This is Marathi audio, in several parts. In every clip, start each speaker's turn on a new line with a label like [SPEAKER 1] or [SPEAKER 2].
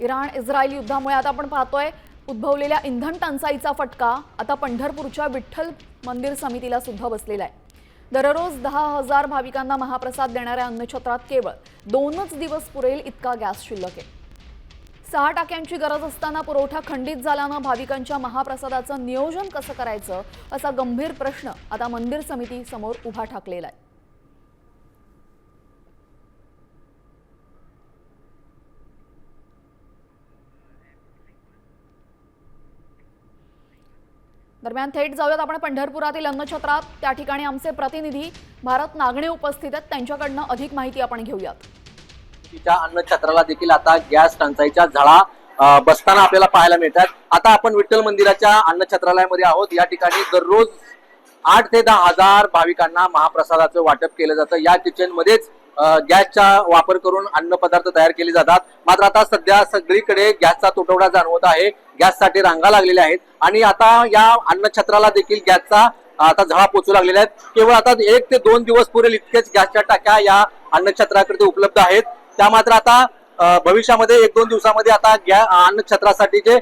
[SPEAKER 1] इराण इस्रायल युद्धामुळे आता आपण पाहतोय उद्भवलेल्या इंधन टंचाईचा फटका आता पंढरपूरच्या विठ्ठल मंदिर समितीला सुद्धा बसलेला आहे। दररोज 10,000 भाविकांना महाप्रसाद देणाऱ्या अन्नछत्रात केवळ 2च दिवस पुरेल इतका गॅस शिल्लक आहे। 6 टाक्यांची गरज असताना पुरवठा खंडित झाल्यानं भाविकांच्या महाप्रसादाचं नियोजन कसं करायचं असा गंभीर प्रश्न आता मंदिर समिती समोर उभा ठाकलेला आहे। दरम्यान थेट जाऊयात आपण पंढरपुरातील अन्नछत्रात। त्या ठिकाणी आमचे प्रतिनिधी भारत नागणे उपस्थित आहेत, त्यांच्याकडनं अधिक माहिती आपण घेऊयात।
[SPEAKER 2] तिच्या अन्नछत्राला देखील आता गॅस टंचाईच्या झळा बसताना आपल्याला पाहायला मिळतात। आता आपण विठ्ठल मंदिराच्या अन्नछत्रालयामध्ये आहोत। या ठिकाणी दररोज 8 ते 10,000 भाविकांना महाप्रसादाचं वाटप केलं जातं। या किचन मध्येच गॅसचा वापर करून अन्न पदार्थ तयार केले जातात। मात्र आता सध्या सगळीकडे गॅसचा तुटवडा जाणवत आहे, गॅससाठी रांगा लागलेल्या आहेत आणि आता या अन्नछत्राला देखील गॅसचा आता झळा पोचू लागलेल्या आहेत। केवळ आता 1 ते 2 दिवस पुरेल इतकेच गॅसच्या टाक्या या अन्नछत्राकडे उपलब्ध आहेत। त्या मात्र आता भविष्यामध्ये 1-2 दिवसामध्ये आता अन्नछत्रासाठी जे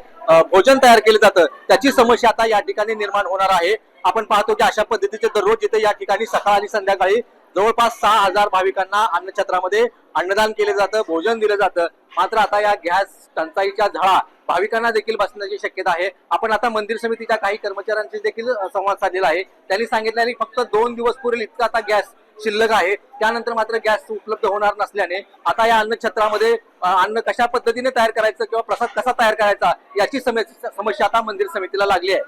[SPEAKER 2] भोजन तयार केले जातं त्याची समस्या आता या ठिकाणी निर्माण होणार आहे। आपण पाहतो की अशा पद्धतीचे दररोज इथे या ठिकाणी सकाळ आणि संध्याकाळी जवळपास 6,000 भाविकांना अन्नछत्रामध्ये अन्नदान केले जातं, भोजन दिलं जातं। मात्र आता या गॅस टंचाईच्या झळा भाविकांना देखील बसण्याची शक्यता आहे। आपण आता मंदिर समितीच्या काही कर्मचाऱ्यांशी देखील संवाद साधलेला आहे। त्यांनी सांगितलं की फक्त 2 दिवस पुरेल इतका आता गॅस शिल्लक आहे, त्यानंतर मात्र गॅस उपलब्ध होणार नसल्याने आता या अन्नछत्रामध्ये अन्न कशा पद्धतीने तयार करायचं किंवा प्रसाद कसा तयार करायचा याची समस्या आता मंदिर समितीला लागली आहे।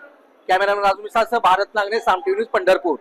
[SPEAKER 2] कॅमेरामॅन राजू मिसाळसह भारत नागणे, साम टीव्ही न्यूज, पंढरपूर।